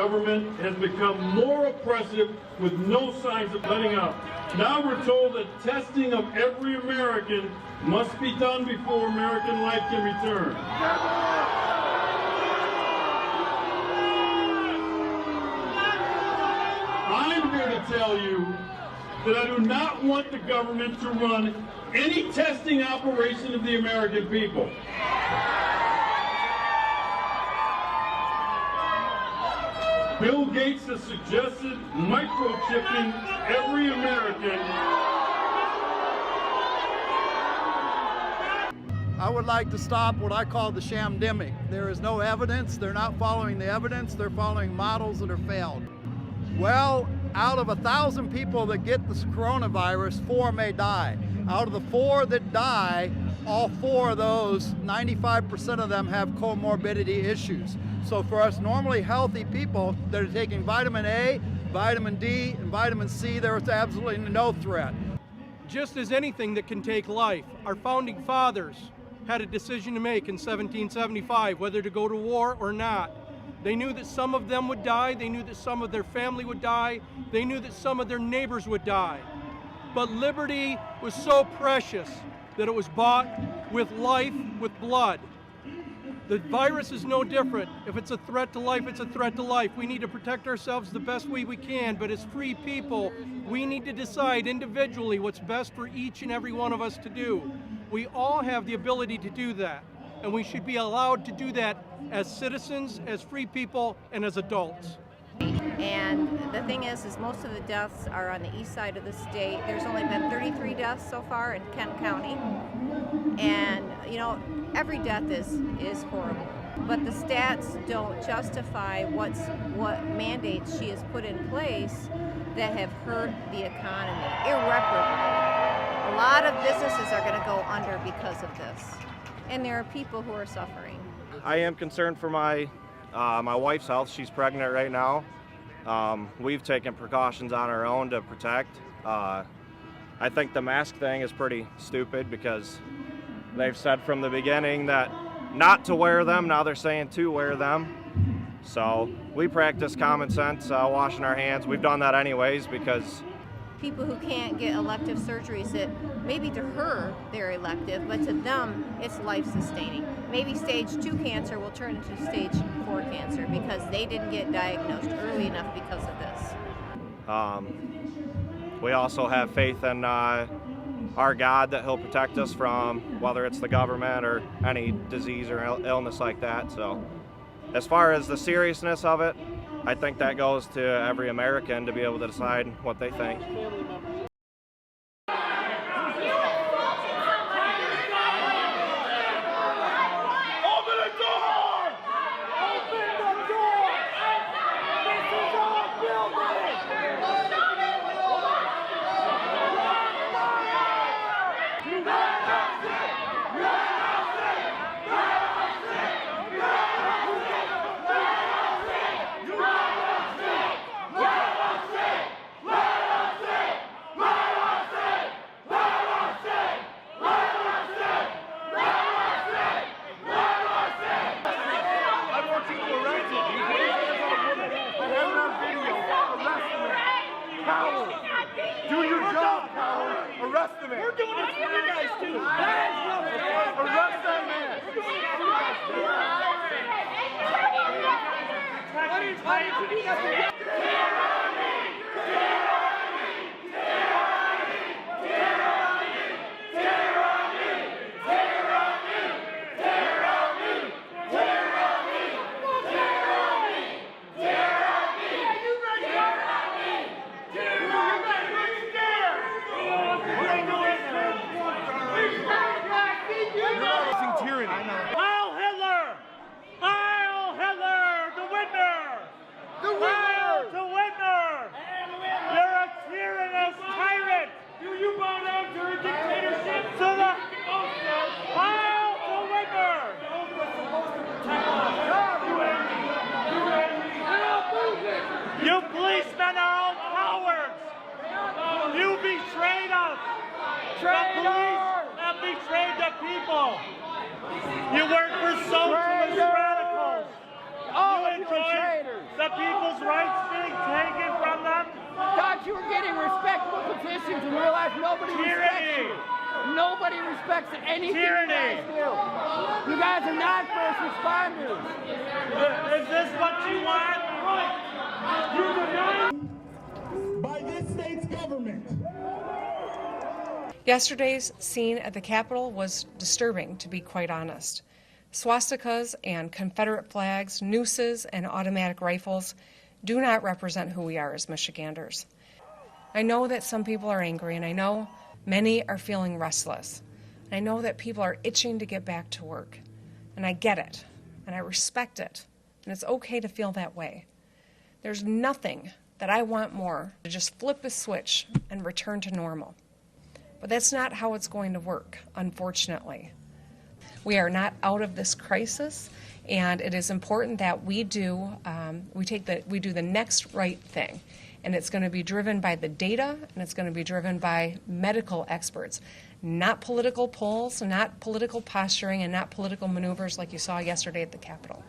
government has become more oppressive with no signs of letting up. Now we're told that testing of every American must be done before American life can return. I'm here to tell you that I do not want the government to run any testing operation of the American people. Bill Gates has suggested microchipping every American. I would like to stop what I call the shamdemic. There is no evidence. They're not following the evidence. They're following models that are failed. Well, out of 1,000 people that get this coronavirus, 4 may die. Out of the 4 that die, all 4 of those, 95% of them have comorbidity issues. So for us normally healthy people that are taking vitamin A, vitamin D, and vitamin C, there is absolutely no threat. Just as anything that can take life, our founding fathers had a decision to make in 1775, whether to go to war or not. They knew that some of them would die, they knew that some of their family would die, they knew that some of their neighbors would die. But liberty was so precious that it was bought with life, with blood. The virus is no different. If it's a threat to life, it's a threat to life. We need to protect ourselves the best way we can, but as free people, we need to decide individually what's best for each and every one of us to do. We all have the ability to do that, and we should be allowed to do that as citizens, as free people, and as adults. And the thing is most of the deaths are on the east side of the state. There's only been 33 deaths so far in Kent County. And, you know, every death is horrible. But the stats don't justify what mandates she has put in place that have hurt the economy irreparably. A lot of businesses are going to go under because of this. And there are people who are suffering. I am concerned for my wife's health. She's pregnant right now. We've taken precautions on our own to protect. I think the mask thing is pretty stupid because they've said from the beginning that not to wear them. Now they're saying to wear them. So we practice common sense, washing our hands. We've done that anyways because people who can't get elective surgeries that maybe to her they're elective, but to them it's life-sustaining. Maybe stage 2 cancer will turn into stage 4 cancer because they didn't get diagnosed early enough because of this. We also have faith in our God that He'll protect us from whether it's the government or any disease or illness like that. So as far as the seriousness of it, I think that goes to every American to be able to decide what they think. Do your job, coward! Arrest the man! We're doing it for you guys too! Arrest that man! You policemen are all cowards! You betrayed us! The police have betrayed the people! You work for socialist radicals! You enjoy the the people's rights being taken from them? Thought you were getting respectable positions and realized nobody respects you. Nobody respects anything you guys do. You guys are not first responders. Is this what you want? By this state's government. Yesterday's scene at the Capitol was disturbing, to be quite honest. Swastikas and Confederate flags, nooses and automatic rifles do not represent who we are as Michiganders. I know that some people are angry, and I know many are feeling restless. I know that people are itching to get back to work, and I get it, and I respect it, and it's okay to feel that way. There's nothing that I want more to just flip a switch and return to normal. But that's not how it's going to work, unfortunately. We are not out of this crisis, and it is important that we do the next right thing. And it's going to be driven by the data, and it's going to be driven by medical experts, not political polls, not political posturing, and not political maneuvers like you saw yesterday at the Capitol.